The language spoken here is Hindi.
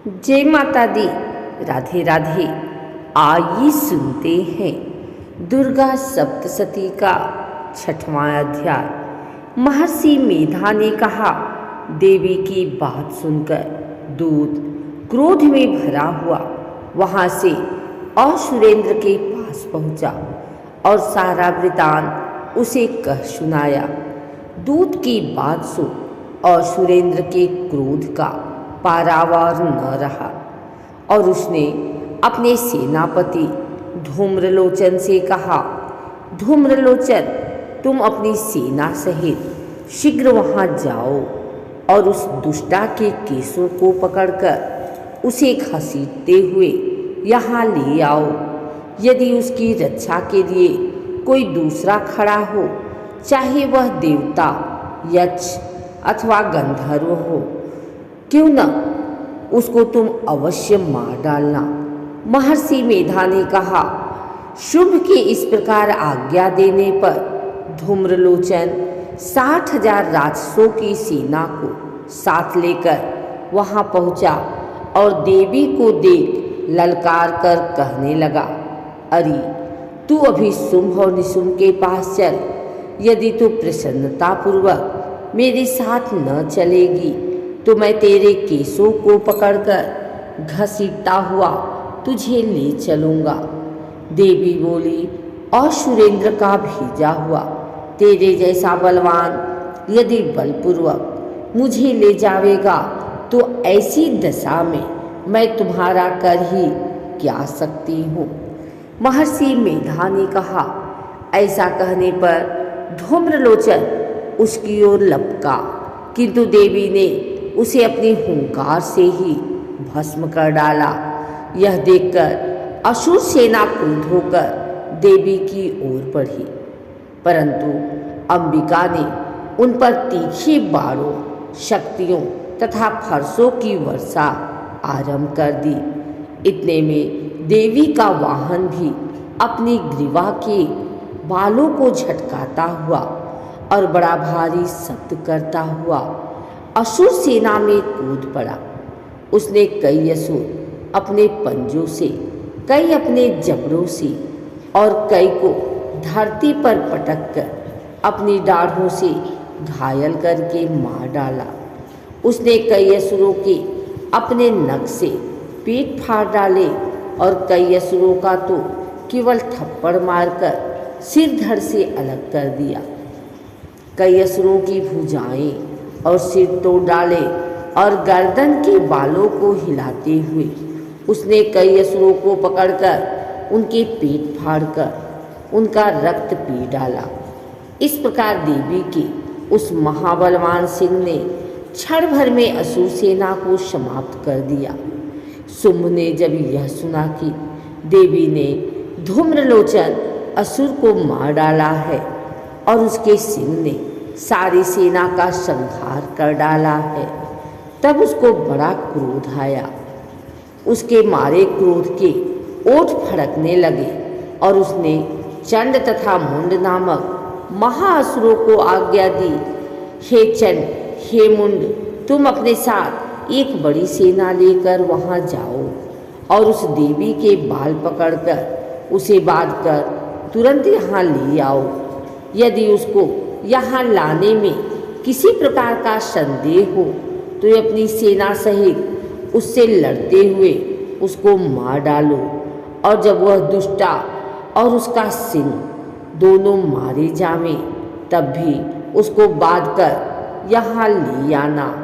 जय माता दी। राधे राधे। आइए सुनते हैं दुर्गा सप्तशती का 6वां अध्याय। महर्षि मेधा ने कहा, देवी की बात सुनकर दूत क्रोध में भरा हुआ वहां से असुरेंद्र के पास पहुंचा और सारा वृतांत उसे कह सुनाया। दूत की बात सुन असुरेंद्र के क्रोध का पारावार न रहा और उसने अपने सेनापति धूम्रलोचन से कहा, धूम्रलोचन, तुम अपनी सेना सहित शीघ्र वहां जाओ और उस दुष्टा के केसों को पकड़कर उसे घसीटते हुए यहाँ ले आओ। यदि उसकी रक्षा के लिए कोई दूसरा खड़ा हो, चाहे वह देवता, यक्ष अथवा गंधर्व हो, क्यों न उसको तुम अवश्य मार डालना। महर्षि मेधा ने कहा। शुंभ के इस प्रकार आज्ञा देने पर धूम्रलोचन 60,000 राक्षसों की सेना को साथ लेकर वहां पहुंचा और देवी को देख ललकार कर कहने लगा, अरे तू अभी शुंभ और निशुंभ के पास चल। यदि तू प्रसन्नतापूर्वक मेरे साथ न चलेगी तो मैं तेरे केसों को पकड़कर घसीटता हुआ तुझे ले चलूँगा। देवी बोली, असुरेंद्र का भेजा हुआ तेरे जैसा बलवान यदि बलपूर्वक मुझे ले जावेगा तो ऐसी दशा में मैं तुम्हारा कर ही क्या सकती हूँ। महर्षि मेधा ने कहा। ऐसा कहने पर धूम्रलोचन उसकी ओर लपका, किंतु देवी ने उसे अपनी हुंकार से ही भस्म कर डाला। यह देखकर असुर सेना क्रुद्ध होकर देवी की ओर बढ़ी, परंतु अंबिका ने उन पर तीखे बाणों, शक्तियों तथा फरसों की वर्षा आरंभ कर दी। इतने में देवी का वाहन भी अपनी ग्रीवा के बालों को झटकाता हुआ और बड़ा भारी शब्द करता हुआ असुर सेना में कूद पड़ा। उसने कई असुर अपने पंजों से, कई अपने जबड़ों से और कई को धरती पर पटक कर अपनी डाढ़ों से घायल करके मार डाला। उसने कई असुरों के अपने नख से पेट फाड़ डाले और कई असुरों का तो केवल थप्पड़ मारकर सिर धड़ से अलग कर दिया। कई असुरों की भुजाएं और सिर तोड़ डाले और गर्दन के बालों को हिलाते हुए उसने कई असुरों को पकड़कर उनके पेट फाड़कर उनका रक्त पी डाला। इस प्रकार देवी के उस महाबलवान सिंह ने क्षण भर में असुर सेना को समाप्त कर दिया। शुंभ ने जब यह सुना कि देवी ने धूम्रलोचन असुर को मार डाला है और उसके सिंह ने सारी सेना का संहार कर डाला है, तब उसको बड़ा क्रोध आया। उसके मारे क्रोध के ओठ फड़कने लगे और उसने चंड तथा मुंड नामक महाअसुरों को आज्ञा दी, हे चंड, हे मुंड, तुम अपने साथ एक बड़ी सेना लेकर वहां जाओ और उस देवी के बाल पकड़कर उसे बांधकर तुरंत यहाँ ले आओ। यदि उसको यहाँ लाने में किसी प्रकार का संदेह हो तो अपनी सेना सहित उससे लड़ते हुए उसको मार डालो, और जब वह दुष्टा और उसका सिंह दोनों मारे जावें तब भी उसको बांधकर यहाँ ले आना।